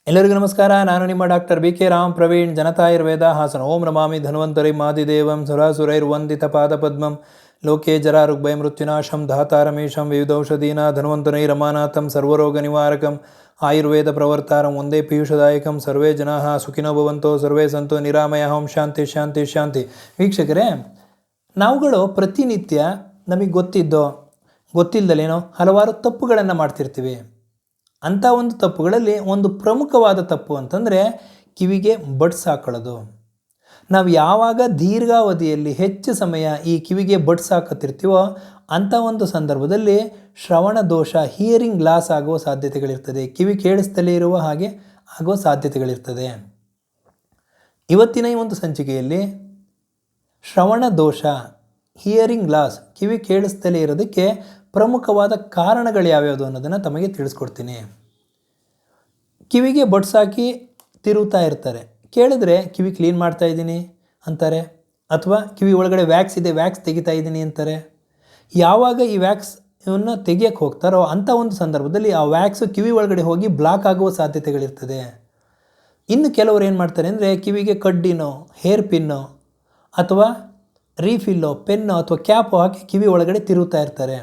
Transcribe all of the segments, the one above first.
ಎಲ್ಲರಿಗೂ ನಮಸ್ಕಾರ. ನಾನು ನಿಮ್ಮ ಡಾಕ್ಟರ್ BK ರಾಮ್ ಪ್ರವೀಣ್, ಜನತಾಯುರ್ವೇದ ಹಾಸನ. ಓಂ ನಮಾಮಿ ಧನ್ವಂತರಿ ಮಾದಿದೇವಂ ಸುರಾಸುರೈರ್ವಂದಿತ ಪಾದಪದ್ಮಂ ಲೋಕೆ ಜರಾರುಗ್ಭಯ ಮೃತ್ಯುನಾಶಂ ಧಾತಾರಮೇಶಂ ವಿವಿಧೌಷಧೀನಾ ಧನ್ವಂತರೈರಮಾನಾಥಂ ಸರ್ವರೋಗ ನಿವಾರಕಂ ಆಯುರ್ವೇದ ಪ್ರವರ್ತಾರಂ ಒಂದೇ ಪೀಯೂಷದಾಯಕಂ. ಸರ್ವೇ ಜನಾಃ ಸುಖಿನೋ ಭವಂತೋ ಸರ್ವೇ ಸಂತೋ ನಿರಾಮಯ. ಓಂ ಶಾಂತಿ ಶಾಂತಿ ಶಾಂತಿ. ವೀಕ್ಷಕರೇ, ನಾವುಗಳು ಪ್ರತಿನಿತ್ಯ ನಮಗೆ ಗೊತ್ತಿಲ್ಲದಲೇನೋ ಹಲವಾರು ತಪ್ಪುಗಳನ್ನು ಮಾಡ್ತಿರ್ತೀವಿ. ಅಂಥ ಒಂದು ತಪ್ಪುಗಳಲ್ಲಿ ಒಂದು ಪ್ರಮುಖವಾದ ತಪ್ಪು ಅಂತಂದರೆ ಕಿವಿಗೆ ಬಡ್ಸ್ ಹಾಕೊಳ್ಳೋದು. ನಾವು ಯಾವಾಗ ದೀರ್ಘಾವಧಿಯಲ್ಲಿ ಹೆಚ್ಚು ಸಮಯ ಈ ಕಿವಿಗೆ ಬಡ್ಸ್ ಹಾಕತ್ತಿರ್ತೀವೋ ಅಂಥ ಒಂದು ಸಂದರ್ಭದಲ್ಲಿ ಶ್ರವಣ ದೋಷ, ಹಿಯರಿಂಗ್ ಲಾಸ್ ಆಗುವ ಸಾಧ್ಯತೆಗಳಿರ್ತದೆ. ಕಿವಿ ಕೇಳಿಸ್ತಲೇ ಇರುವ ಹಾಗೆ ಆಗುವ ಸಾಧ್ಯತೆಗಳಿರ್ತದೆ. ಇವತ್ತಿನ ಈ ಒಂದು ಸಂಚಿಕೆಯಲ್ಲಿ ಶ್ರವಣ ದೋಷ, ಹಿಯರಿಂಗ್ ಲಾಸ್, ಕಿವಿ ಕೇಳಿಸ್ತಲೇ ಇರೋದಕ್ಕೆ ಪ್ರಮುಖವಾದ ಕಾರಣಗಳು ಯಾವ್ಯಾವುದು ಅನ್ನೋದನ್ನು ತಮಗೆ ತಿಳಿಸ್ಕೊಡ್ತೀನಿ. ಕಿವಿಗೆ ಬಡ್ಸ್ ಹಾಕಿ ತಿರುಗ್ತಾ ಇರ್ತಾರೆ. ಕೇಳಿದ್ರೆ ಕಿವಿ ಕ್ಲೀನ್ ಮಾಡ್ತಾ ಇದ್ದೀನಿ ಅಂತಾರೆ, ಅಥವಾ ಕಿವಿ ಒಳಗಡೆ ವ್ಯಾಕ್ಸ್ ಇದೆ, ವ್ಯಾಕ್ಸ್ ತೆಗಿತಾ ಇದ್ದೀನಿ ಅಂತಾರೆ. ಯಾವಾಗ ಈ ವ್ಯಾಕ್ಸ್ ಇವನ್ನ ತೆಗಿಯೋಕ್ಕೆ ಹೋಗ್ತಾರೋ ಅಂಥ ಒಂದು ಸಂದರ್ಭದಲ್ಲಿ ಆ ವ್ಯಾಕ್ಸು ಕಿವಿ ಒಳಗಡೆ ಹೋಗಿ ಬ್ಲಾಕ್ ಆಗುವ ಸಾಧ್ಯತೆಗಳಿರ್ತದೆ. ಇನ್ನು ಕೆಲವರು ಏನು ಮಾಡ್ತಾರೆ ಅಂದರೆ ಕಿವಿಗೆ ಕಡ್ಡಿನೋ, ಹೇರ್ ಪಿನ್ನೋ ಅಥವಾ ರೀಫಿಲ್ಲೋ, ಪೆನ್ನೋ ಅಥವಾ ಕ್ಯಾಪೋ ಹಾಕಿ ಕಿವಿ ಒಳಗಡೆ ತಿರುಗ್ತಾ ಇರ್ತಾರೆ.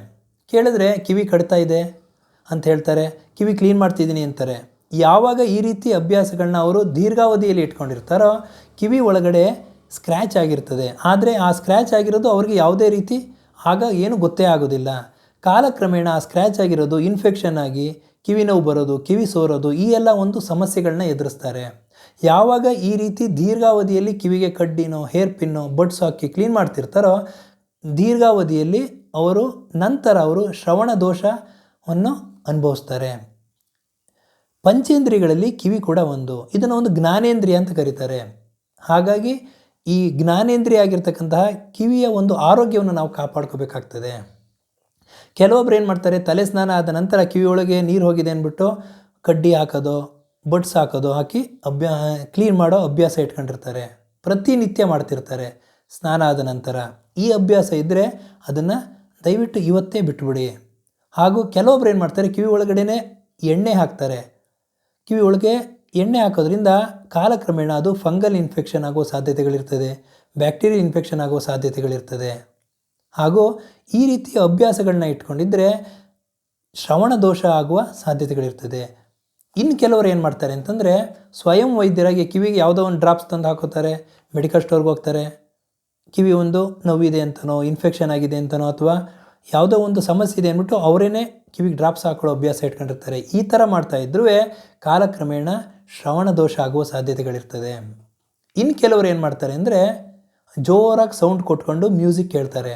ಕೇಳಿದ್ರೆ ಕಿವಿ ಕಡ್ತಾ ಇದೆ ಅಂತ ಹೇಳ್ತಾರೆ, ಕಿವಿ ಕ್ಲೀನ್ ಮಾಡ್ತಿದ್ದೀನಿ ಅಂತಾರೆ. ಯಾವಾಗ ಈ ರೀತಿ ಅಭ್ಯಾಸಗಳನ್ನ ಅವರು ದೀರ್ಘಾವಧಿಯಲ್ಲಿ ಇಟ್ಕೊಂಡಿರ್ತಾರೋ ಕಿವಿ ಒಳಗಡೆ ಸ್ಕ್ರ್ಯಾಚ್ ಆಗಿರ್ತದೆ. ಆದರೆ ಆ ಸ್ಕ್ರ್ಯಾಚ್ ಆಗಿರೋದು ಅವ್ರಿಗೆ ಯಾವುದೇ ರೀತಿ ಆಗ ಏನು ಗೊತ್ತೇ ಆಗೋದಿಲ್ಲ. ಕಾಲಕ್ರಮೇಣ ಆ ಸ್ಕ್ರ್ಯಾಚ್ ಆಗಿರೋದು ಇನ್ಫೆಕ್ಷನ್ ಆಗಿ ಕಿವಿ ನೋವು ಬರೋದು, ಕಿವಿ ಸೋರೋದು, ಈ ಎಲ್ಲ ಒಂದು ಸಮಸ್ಯೆಗಳನ್ನ ಎದುರಿಸ್ತಾರೆ. ಯಾವಾಗ ಈ ರೀತಿ ದೀರ್ಘಾವಧಿಯಲ್ಲಿ ಕಿವಿಗೆ ಕಡ್ಡಿನೋ, ಹೇರ್ ಪಿನ್ನೋ, ಬಡ್ಸ್ ಹಾಕಿ ಕ್ಲೀನ್ ಮಾಡ್ತಿರ್ತಾರೋ ದೀರ್ಘಾವಧಿಯಲ್ಲಿ ನಂತರ ಅವರು ಶ್ರವಣ ದೋಷವನ್ನು ಅನುಭವಿಸ್ತಾರೆ. ಪಂಚೇಂದ್ರಿಯಗಳಲ್ಲಿ ಕಿವಿ ಕೂಡ ಇದನ್ನು ಒಂದು ಜ್ಞಾನೇಂದ್ರಿಯ ಅಂತ ಕರೀತಾರೆ. ಹಾಗಾಗಿ ಈ ಜ್ಞಾನೇಂದ್ರಿಯ ಆಗಿರ್ತಕ್ಕಂತಹ ಕಿವಿಯ ಒಂದು ಆರೋಗ್ಯವನ್ನು ನಾವು ಕಾಪಾಡ್ಕೋಬೇಕಾಗ್ತದೆ. ಕೆಲವೊಬ್ರು ಏನು ಮಾಡ್ತಾರೆ, ತಲೆ ಸ್ನಾನ ಆದ ನಂತರ ಕಿವಿಯೊಳಗೆ ನೀರು ಹೋಗಿದೆ ಅಂದ್ಬಿಟ್ಟು ಕಡ್ಡಿ ಹಾಕೋದು, ಬಡ್ಸ್ ಹಾಕೋದು ಹಾಕಿ ಕ್ಲೀನ್ ಮಾಡೋ ಅಭ್ಯಾಸ ಇಟ್ಕೊಂಡಿರ್ತಾರೆ. ಪ್ರತಿನಿತ್ಯ ಮಾಡ್ತಿರ್ತಾರೆ ಸ್ನಾನ ಆದ ನಂತರ. ಈ ಅಭ್ಯಾಸ ಇದ್ದರೆ ಅದನ್ನು ದಯವಿಟ್ಟು ಇವತ್ತೇ ಬಿಟ್ಬಿಡಿ. ಹಾಗೂ ಕೆಲವೊಬ್ರು ಏನು ಮಾಡ್ತಾರೆ, ಕಿವಿ ಒಳಗಡೆ ಎಣ್ಣೆ ಹಾಕ್ತಾರೆ. ಕಿವಿ ಒಳಗೆ ಎಣ್ಣೆ ಹಾಕೋದ್ರಿಂದ ಕಾಲಕ್ರಮೇಣ ಅದು ಫಂಗಲ್ ಇನ್ಫೆಕ್ಷನ್ ಆಗುವ ಸಾಧ್ಯತೆಗಳಿರ್ತದೆ, ಬ್ಯಾಕ್ಟೀರಿಯಲ್ ಇನ್ಫೆಕ್ಷನ್ ಆಗುವ ಸಾಧ್ಯತೆಗಳಿರ್ತದೆ. ಹಾಗೂ ಈ ರೀತಿಯ ಅಭ್ಯಾಸಗಳನ್ನ ಇಟ್ಕೊಂಡಿದ್ದರೆ ಶ್ರವಣ ದೋಷ ಆಗುವ ಸಾಧ್ಯತೆಗಳಿರ್ತದೆ. ಇನ್ನು ಕೆಲವರು ಏನು ಮಾಡ್ತಾರೆ ಅಂತಂದರೆ ಸ್ವಯಂ ವೈದ್ಯರಾಗಿ ಕಿವಿಗೆ ಯಾವುದೋ ಒಂದು ಡ್ರಾಪ್ಸ್ ತಂದು ಹಾಕೋತಾರೆ, ಮೆಡಿಕಲ್ ಸ್ಟೋರ್ಗೆ ಹೋಗ್ತಾರೆ. ಕಿವಿ ನೋವಿದೆ ಅಂತನೋ, ಇನ್ಫೆಕ್ಷನ್ ಆಗಿದೆ ಅಂತನೋ, ಅಥವಾ ಯಾವುದೋ ಒಂದು ಸಮಸ್ಯೆ ಇದೆ ಅಂದ್ಬಿಟ್ಟು ಅವರೇನೆ ಕಿವಿಗೆ ಡ್ರಾಪ್ಸ್ ಹಾಕೊಳ್ಳೋ ಅಭ್ಯಾಸ ಇಟ್ಕೊಂಡಿರ್ತಾರೆ. ಈ ಥರ ಮಾಡ್ತಾಯಿದ್ರೂ ಕಾಲಕ್ರಮೇಣ ಶ್ರವಣ ದೋಷ ಆಗುವ ಸಾಧ್ಯತೆಗಳಿರ್ತದೆ. ಇನ್ನು ಕೆಲವರು ಏನು ಮಾಡ್ತಾರೆ ಅಂದರೆ ಜೋರಾಗಿ ಸೌಂಡ್ ಕೊಟ್ಕೊಂಡು ಮ್ಯೂಸಿಕ್ ಕೇಳ್ತಾರೆ,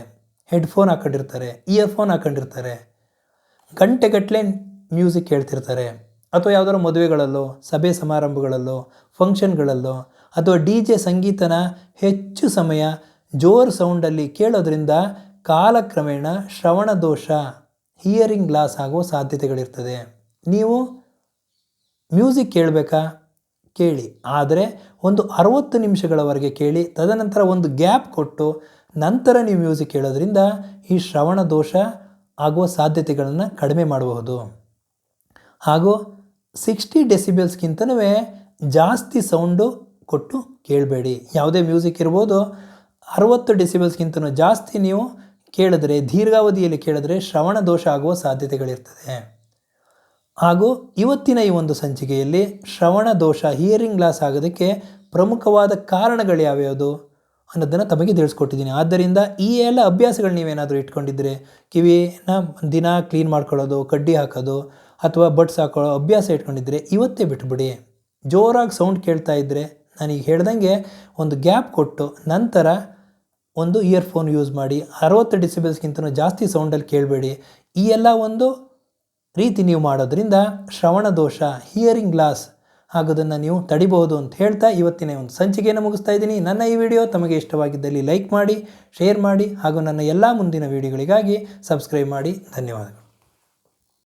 ಹೆಡ್ಫೋನ್ ಹಾಕೊಂಡಿರ್ತಾರೆ, ಇಯರ್ಫೋನ್ ಹಾಕೊಂಡಿರ್ತಾರೆ, ಗಂಟೆಗಟ್ಟಲೆ ಮ್ಯೂಸಿಕ್ ಕೇಳ್ತಿರ್ತಾರೆ. ಅಥವಾ ಯಾವುದಾದ್ರು ಮದುವೆಗಳಲ್ಲೋ, ಸಭೆ ಸಮಾರಂಭಗಳಲ್ಲೋ, ಫಂಕ್ಷನ್ಗಳಲ್ಲೋ ಅಥವಾ DJ ಸಂಗೀತನ ಹೆಚ್ಚು ಸಮಯ ಜೋರು ಸೌಂಡಲ್ಲಿ ಕೇಳೋದ್ರಿಂದ ಕಾಲಕ್ರಮೇಣ ಶ್ರವಣ ದೋಷ, ಹಿಯರಿಂಗ್ ಲಾಸ್ ಆಗುವ ಸಾಧ್ಯತೆಗಳಿರ್ತದೆ. ನೀವು ಮ್ಯೂಸಿಕ್ ಕೇಳಬೇಕಾ ಕೇಳಿ, ಆದರೆ ಒಂದು 60 ನಿಮಿಷಗಳವರೆಗೆ ಕೇಳಿ. ತದನಂತರ ಒಂದು ಗ್ಯಾಪ್ ಕೊಟ್ಟು ನಂತರ ನೀವು ಮ್ಯೂಸಿಕ್ ಕೇಳೋದ್ರಿಂದ ಈ ಶ್ರವಣ ದೋಷ ಆಗುವ ಸಾಧ್ಯತೆಗಳನ್ನು ಕಡಿಮೆ ಮಾಡಬಹುದು. ಹಾಗೂ 60 ಡೆಸಿಬಲ್ಸ್ಗಿಂತನೂ ಜಾಸ್ತಿ ಸೌಂಡು ಕೊಟ್ಟು ಕೇಳಬೇಡಿ. ಯಾವುದೇ ಮ್ಯೂಸಿಕ್ ಇರ್ಬೋದು, 60 ಡೆಸಿಬಲ್ಸ್ಗಿಂತನೂ ಜಾಸ್ತಿ ನೀವು ಕೇಳಿದ್ರೆ, ದೀರ್ಘಾವಧಿಯಲ್ಲಿ ಕೇಳಿದ್ರೆ ಶ್ರವಣ ದೋಷ ಆಗುವ ಸಾಧ್ಯತೆಗಳಿರ್ತದೆ. ಹಾಗೂ ಇವತ್ತಿನ ಈ ಒಂದು ಸಂಚಿಕೆಯಲ್ಲಿ ಶ್ರವಣ ದೋಷ, ಹಿಯರಿಂಗ್ ಲಾಸ್ ಆಗೋದಕ್ಕೆ ಪ್ರಮುಖವಾದ ಕಾರಣಗಳು ಯಾವ್ಯಾವುದು ಅನ್ನೋದನ್ನು ತಮಗೆ ತಿಳಿಸ್ಕೊಟ್ಟಿದ್ದೀನಿ. ಆದ್ದರಿಂದ ಈ ಎಲ್ಲ ಅಭ್ಯಾಸಗಳು ನೀವೇನಾದರೂ ಇಟ್ಕೊಂಡಿದ್ದರೆ, ಕಿವಿನ ದಿನ ಕ್ಲೀನ್ ಮಾಡ್ಕೊಳ್ಳೋದು, ಕಡ್ಡಿ ಹಾಕೋದು ಅಥವಾ ಬಡ್ಸ್ ಹಾಕೊಳ್ಳೋ ಅಭ್ಯಾಸ ಇಟ್ಕೊಂಡಿದ್ದರೆ ಇವತ್ತೇ ಬಿಟ್ಬಿಡಿ. ಜೋರಾಗಿ ಸೌಂಡ್ ಕೇಳ್ತಾ ಇದ್ದರೆ ನಾನೀಗ ಹೇಳ್ದಂಗೆ ಒಂದು ಗ್ಯಾಪ್ ಕೊಟ್ಟು ನಂತರ ಒಂದು ಇಯರ್ಫೋನ್ ಯೂಸ್ ಮಾಡಿ. 60 ಡೆಸಿಬಲ್ಸ್ಗಿಂತನೂ ಜಾಸ್ತಿ ಸೌಂಡಲ್ಲಿ ಕೇಳಬೇಡಿ. ಈ ಎಲ್ಲ ಒಂದು ರೀತಿ ನೀವು ಮಾಡೋದ್ರಿಂದ ಶ್ರವಣ ದೋಷ, ಹಿಯರಿಂಗ್ ಲಾಸ್ ಆಗೋದನ್ನು ನೀವು ತಡಿಬಹುದು ಅಂತ ಹೇಳ್ತಾ ಇವತ್ತಿನ ಒಂದು ಸಂಚಿಕೆಯನ್ನು ಮುಗಿಸ್ತಾ ಇದ್ದೀನಿ. ನನ್ನ ಈ ವಿಡಿಯೋ ತಮಗೆ ಇಷ್ಟವಾಗಿದ್ದಲ್ಲಿ ಲೈಕ್ ಮಾಡಿ, ಶೇರ್ ಮಾಡಿ ಹಾಗೂ ನನ್ನ ಎಲ್ಲ ಮುಂದಿನ ವಿಡಿಯೋಗಳಿಗಾಗಿ ಸಬ್ಸ್ಕ್ರೈಬ್ ಮಾಡಿ. ಧನ್ಯವಾದಗಳು.